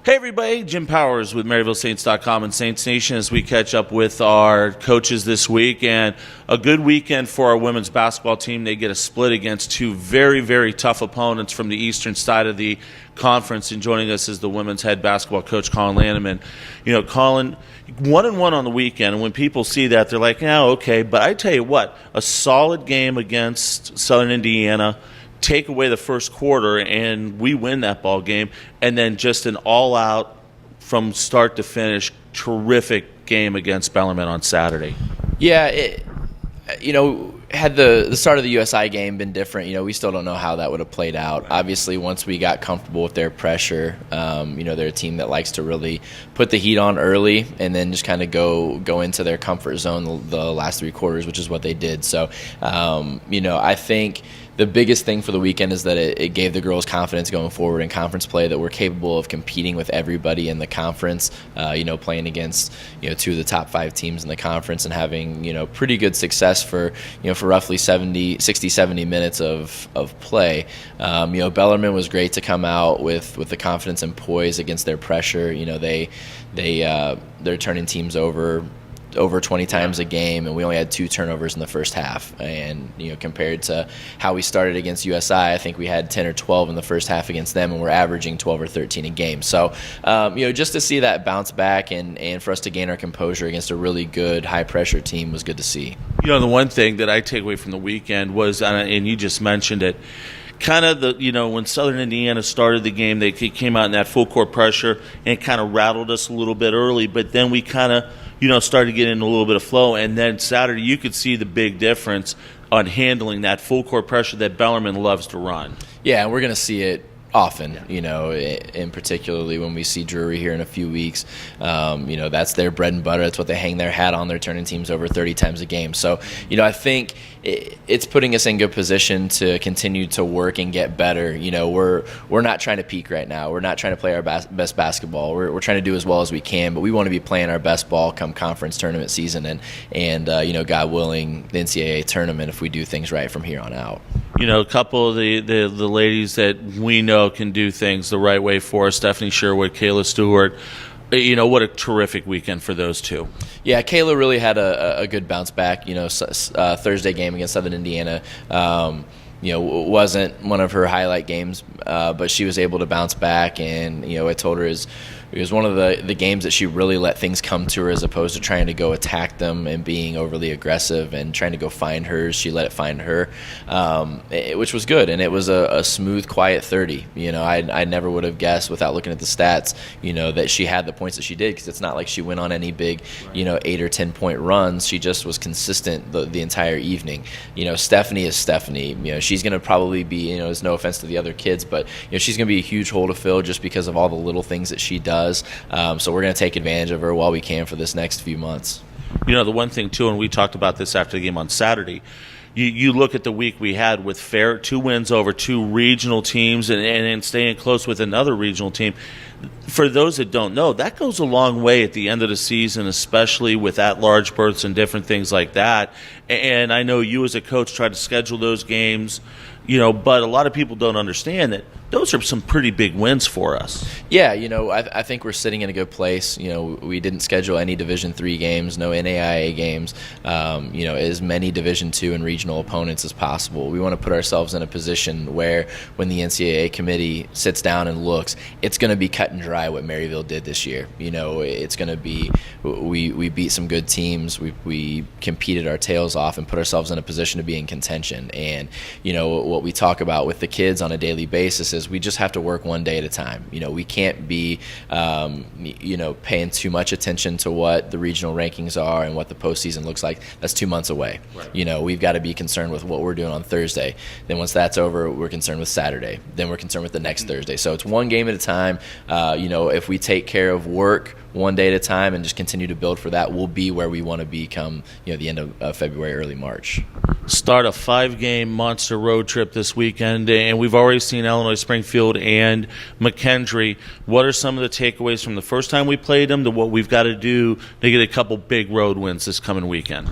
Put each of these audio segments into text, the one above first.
Hey everybody, Jim Powers with MaryvilleSaints.com and Saints Nation as we catch up with our coaches this week. And a good weekend for our women's basketball team. They get a split against two very, very tough opponents from the eastern side of the conference. And joining us is the women's head basketball coach, Collin Lanam. And, you know, Collin, 1-1 on the weekend. And when people see that, they're like, yeah, okay. But I tell you what, a solid game against Southern Indiana. Take away the first quarter and we win that ball game, and then just an all-out from start to finish terrific game against Bellarmine on Saturday. Yeah, had the start of the USI game been different, we still don't know how that would have played out. Obviously, once we got comfortable with their pressure, they're a team that likes to really put the heat on early and then just kind of go into their comfort zone the last three quarters, which is what they did. So, I think the biggest thing for the weekend is that it gave the girls confidence going forward in conference play, that we're capable of competing with everybody in the conference, playing against, two of the top 5 teams in the conference and having, pretty good success for roughly 60, 70 minutes of play. Bellarmine was great to come out with the confidence and poise against their pressure. They're turning teams over 20 times a game, and we only had 2 turnovers in the first half. And compared to how we started against USI, I think we had 10 or 12 in the first half against them, and we're averaging 12 or 13 a game. So just to see that bounce back and for us to gain our composure against a really good high pressure team was good to see. The one thing that I take away from the weekend was, and you just mentioned it, kind of when Southern Indiana started the game, they came out in that full court pressure and kind of rattled us a little bit early, but then we kind of started getting a little bit of flow. And then Saturday, you could see the big difference on handling that full court pressure that Bellarmine loves to run. Yeah, and we're going to see it often, and particularly when we see Drury here in a few weeks. That's their bread and butter. That's what they hang their hat on. They're turning teams over 30 times a game. So, I think it's putting us in good position to continue to work and get better. We're not trying to peak right now. We're not trying to play our best basketball. We're trying to do as well as we can, but we want to be playing our best ball come conference tournament season and God willing, the NCAA tournament if we do things right from here on out. A couple of the ladies that we know can do things the right way for us, Stephanie Sherwood, Kayla Stewart. What a terrific weekend for those two. Yeah, Kayla really had a good bounce back. Thursday game against Southern Indiana, wasn't one of her highlight games, but she was able to bounce back. And, I told her it was one of the games that she really let things come to her as opposed to trying to go attack them and being overly aggressive and trying to go find hers. She let it find her, which was good. And it was a smooth, quiet 30. I never would have guessed without looking at the stats, that she had the points that she did, because it's not like she went on any big, 8 or 10 point runs. She just was consistent the entire evening. Stephanie is Stephanie. She's going to probably be, there's no offense to the other kids, but, she's going to be a huge hole to fill just because of all the little things that she does. So we're going to take advantage of her while we can for this next few months. The one thing, too, and we talked about this after the game on Saturday, you look at the week we had with 2 wins over 2 regional teams and staying close with another regional team. For those that don't know, that goes a long way at the end of the season, especially with at-large berths and different things like that. And I know you as a coach try to schedule those games, but a lot of people don't understand that those are some pretty big wins for us. Yeah, I think we're sitting in a good place. We didn't schedule any Division III games, no NAIA games, as many Division II and regional opponents as possible. We want to put ourselves in a position where when the NCAA committee sits down and looks, it's going to be cut and dry what Maryville did this year. It's going to be we beat some good teams. We competed our tails off and put ourselves in a position to be in contention. And, what we talk about with the kids on a daily basis is we just have to work one day at a time. We can't be, paying too much attention to what the regional rankings are and what the postseason looks like. That's 2 months away. Right. We've got to be concerned with what we're doing on Thursday. Then once that's over, we're concerned with Saturday. Then we're concerned with the next Thursday. So it's one game at a time. If we take care of work one day at a time and just continue to build for that, we'll be where we want to be come the end of February, early March. Start a 5-game monster road trip this weekend, and we've already seen Illinois Springfield and McKendree. What are some of the takeaways from the first time we played them to what we've got to do to get a couple big road wins this coming weekend?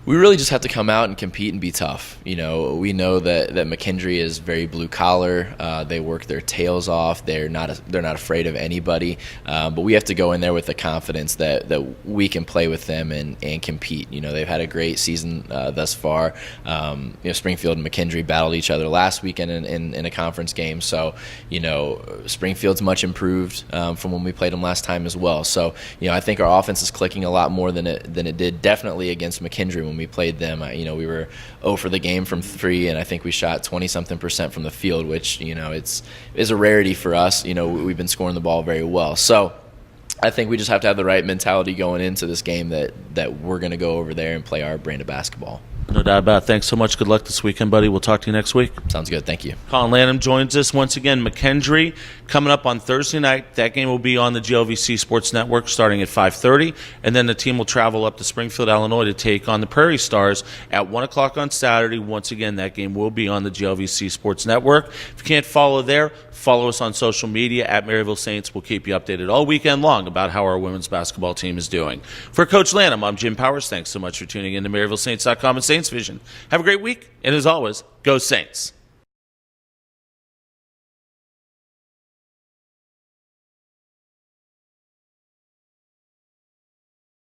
We really just have to come out and compete and be tough. We know that McKendree is very blue collar. They work their tails off. They're not afraid of anybody. But we have to go in there with the confidence that we can play with them and compete. They've had a great season thus far. Springfield and McKendree battled each other last weekend in a conference game. So, Springfield's much improved from when we played them last time as well. So, I think our offense is clicking a lot more than it did definitely against McKendree when we played them. We were 0 for the game from 3, and I think we shot 20-something% from the field, which, is a rarity for us. We've been scoring the ball very well. So I think we just have to have the right mentality going into this game that we're going to go over there and play our brand of basketball. No doubt about it. Thanks so much. Good luck this weekend, buddy. We'll talk to you next week. Sounds good. Thank you. Collin Lanam joins us once again. McKendree coming up on Thursday night. That game will be on the GLVC Sports Network starting at 5:30, and then the team will travel up to Springfield, Illinois to take on the Prairie Stars at 1 o'clock on Saturday. Once again, that game will be on the GLVC Sports Network. If you can't follow there, follow us on social media at Maryville Saints. We'll keep you updated all weekend long about how our women's basketball team is doing. For Coach Lanam, I'm Jim Powers. Thanks so much for tuning in to MaryvilleSaints.com and Saints Vision. Have a great week, and as always, go Saints.